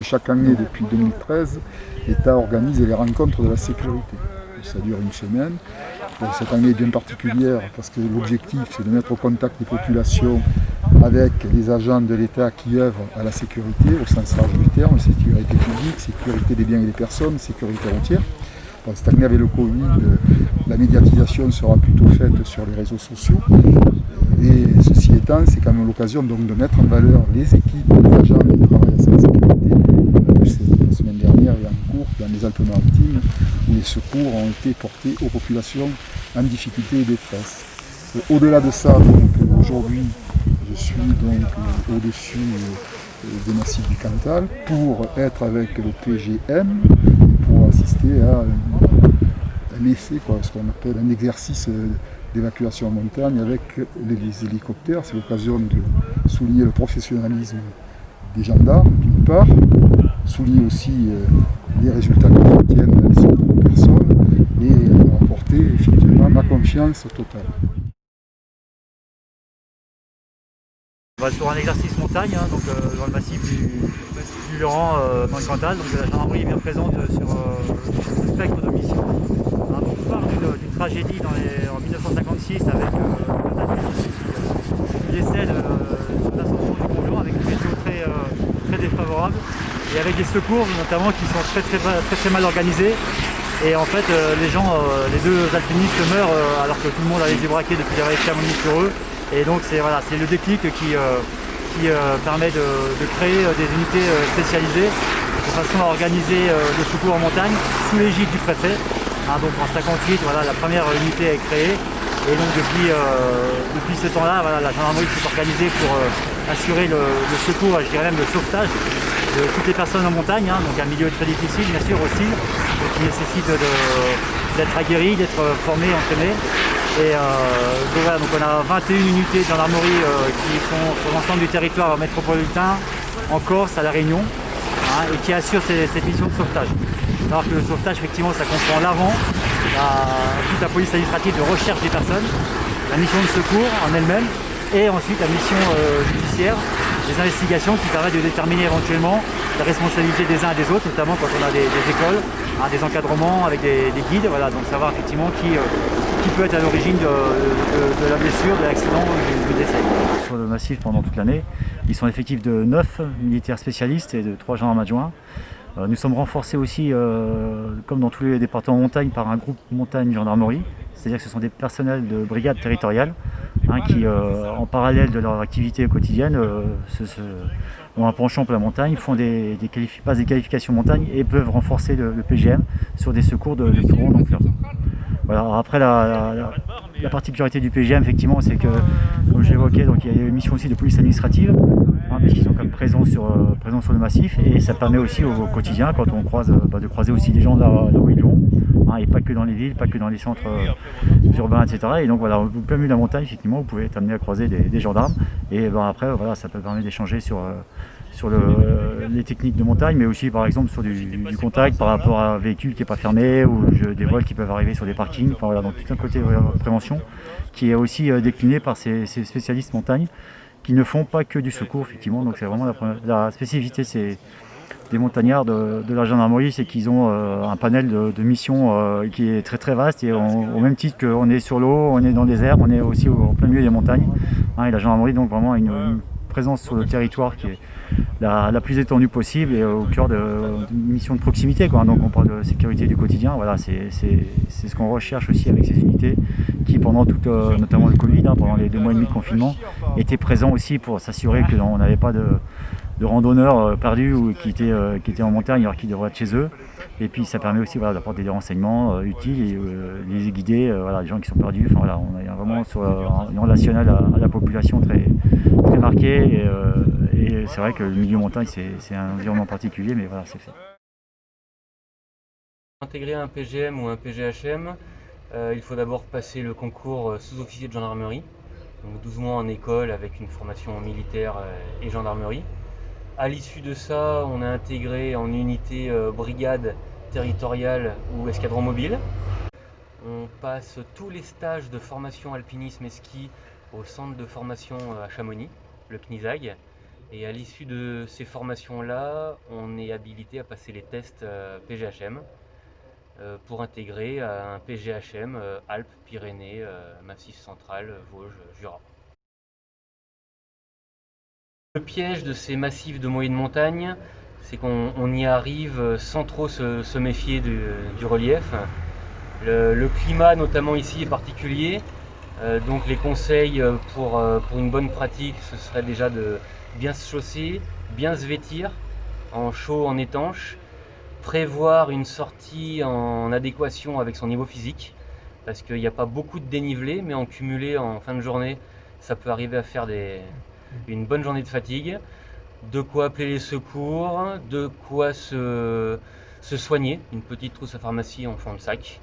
Chaque année, depuis 2013, l'État organise les rencontres de la sécurité. Ça dure une semaine. Cette année est bien particulière parce que l'objectif, c'est de mettre au contact des populations avec les agents de l'État qui œuvrent à la sécurité, au sens large du terme, sécurité publique, sécurité des biens et des personnes, sécurité routière. Cette année, avec le Covid, la médiatisation sera plutôt faite sur les réseaux sociaux. Et ceci étant, c'est quand même l'occasion donc de mettre en valeur les équipes, les agents qui travaillent à cette sécurité. La semaine dernière et en cours dans les Alpes-Maritimes, où les secours ont été portés aux populations en difficulté et détresse. Au-delà de ça, aujourd'hui, je suis donc au-dessus des massifs du Cantal pour être avec le PGM, pour assister à un essai, ce qu'on appelle un exercice d'évacuation en montagne avec les hélicoptères. C'est l'occasion de souligner le professionnalisme des gendarmes, d'une part, souligner aussi les résultats qu'ils obtiennent dans les secours aux personnes et apporter effectivement ma confiance totale. On va sur un exercice montagne, donc, dans le massif du Laurent, dans le Cantal. Donc, la gendarmerie est bien présente sur ce spectre de mission. Donc, on part d'une tragédie en 1956 avec deux adultes qui décèdent sur l'ascension du Mont Blanc avec une météo très défavorable et avec des secours notamment qui sont très mal organisés. Et en fait, les deux alpinistes meurent alors que tout le monde a les yeux braqués depuis les cérémonies sur eux. Et donc c'est le déclic qui permet de créer des unités spécialisées de façon à organiser le secours en montagne sous l'égide du préfet. Donc en 58, la première unité est créée. Et donc depuis ce temps-là, la gendarmerie s'est organisée pour assurer le secours, je dirais même le sauvetage de toutes les personnes en montagne, donc un milieu très difficile bien sûr aussi, qui nécessite d'être aguerri, d'être formé, entraîné. Et donc on a 21 unités de gendarmerie qui sont sur l'ensemble du territoire métropolitain, en Corse, à La Réunion, et qui assurent cette mission de sauvetage. Alors que le sauvetage, effectivement, ça comprend l'avant, toute la police administrative de recherche des personnes, la mission de secours en elle-même, et ensuite la mission judiciaire, des investigations qui permettent de déterminer éventuellement la responsabilité des uns et des autres, notamment quand on a des écoles, des encadrements avec des guides, donc savoir effectivement qui peut être à l'origine de la blessure, de l'accident ou du décès. Sur le massif pendant toute l'année, ils sont effectifs de 9 militaires spécialistes et de 3 gendarmes adjoints. Nous sommes renforcés aussi, comme dans tous les départements de montagne, par un groupe montagne gendarmerie, c'est-à-dire que ce sont des personnels de brigades territoriales qui, en parallèle de leur activité quotidienne, ont un penchant pour la montagne, passent des qualifications montagne et peuvent renforcer le PGM sur des secours de plus grande ampleur. Voilà. Après, la particularité du PGM, effectivement, c'est que, comme je l'évoquais, il y a une mission aussi de police administrative, puisqu'ils sont comme présents sur le massif, et ça permet aussi au quotidien, quand on croise, de croiser aussi des gens là où ils vont, et pas que dans les villes, pas que dans les centres urbains, etc. Et donc voilà, au plein milieu de la montagne, effectivement, vous pouvez être amené à croiser des gendarmes, et après, ça peut permettre d'échanger sur les techniques de montagne, mais aussi par exemple sur du contact par rapport à un véhicule qui n'est pas fermé ou des vols qui peuvent arriver sur des parkings. Donc tout un côté prévention qui est aussi décliné par ces spécialistes montagne qui ne font pas que du secours, effectivement. Donc c'est vraiment la spécificité des montagnards de la gendarmerie, c'est qu'ils ont un panel de missions qui est très vaste, et au même titre qu'on est sur l'eau, on est dans les airs, on est aussi au plein milieu des montagnes. Et la gendarmerie donc vraiment a une présence sur le territoire qui est la plus étendue possible et au cœur d'une mission de proximité, Donc on parle de sécurité du quotidien, c'est ce qu'on recherche aussi avec ces unités qui pendant notamment le Covid, pendant les 2 mois et demi de confinement, étaient présents aussi pour s'assurer que on n'avait pas de randonneurs perdus ou qui étaient en montagne alors qu'ils devraient être chez eux. Et puis ça permet aussi d'apporter des renseignements utiles et les guider, les gens qui sont perdus. On est vraiment sur un relationnel à la population très marqué. Et c'est vrai que le milieu montagne, c'est un environnement particulier, mais c'est fait. Pour intégrer un PGM ou un PGHM, il faut d'abord passer le concours sous-officier de gendarmerie, donc 12 mois en école avec une formation militaire et gendarmerie. À l'issue de ça, on est intégré en unité brigade territoriale ou escadron mobile. On passe tous les stages de formation alpinisme et ski au centre de formation à Chamonix, le CNISAG. Et à l'issue de ces formations-là, on est habilité à passer les tests PGHM pour intégrer un PGHM Alpes, Pyrénées, Massif central, Vosges, Jura. Le piège de ces massifs de moyenne montagne, c'est qu'on y arrive sans trop se méfier du relief. Le climat, notamment ici, est particulier. Donc les conseils pour une bonne pratique, ce serait déjà de bien se chausser, bien se vêtir en chaud, en étanche, prévoir une sortie en adéquation avec son niveau physique, parce qu'il n'y a pas beaucoup de dénivelé, mais en cumulé en fin de journée, ça peut arriver à faire une bonne journée de fatigue. De quoi appeler les secours, de quoi se soigner, une petite trousse à pharmacie en fond de sac.